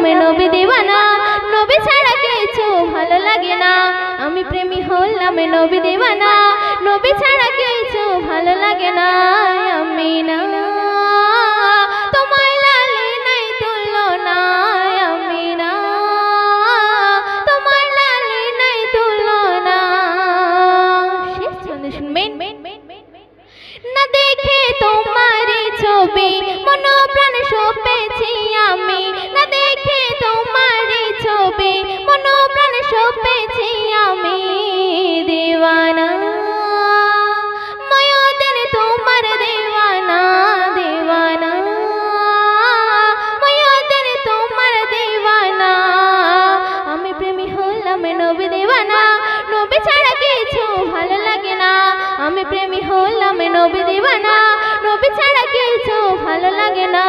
হলাম নবী দিওয়ানা, নবী ছাড়া কিছু ভালো লাগে না। আমি প্রেমী হলাম নবী দিওয়ানা, নবী ছাড়া কিছু ভালো লাগে না। আমিনা তোমার লালি নাই তুলনা, আমিনা তোমার লালি নাই তুলনা। শেষ ছন্দে শুনবেন। না দেখে তোমারি ছবি মন প্রাণ সপেছি আমি, না দেখে তোমারি ছবি মন প্রাণ সপেছি আমি। দিওয়ানা ময়দিন তোমার দিওয়ানা, দিওয়ানা ময়দিন তোমার দিওয়ানা। আমি প্রেমী হলাম নবী দিওয়ানা, নবী ছাড়া কিছু ভালো লাগে না। আমি প্রেমী হলাম নবী দিওয়ানা, নবী ছাড়া কিছু ভালো লাগে না।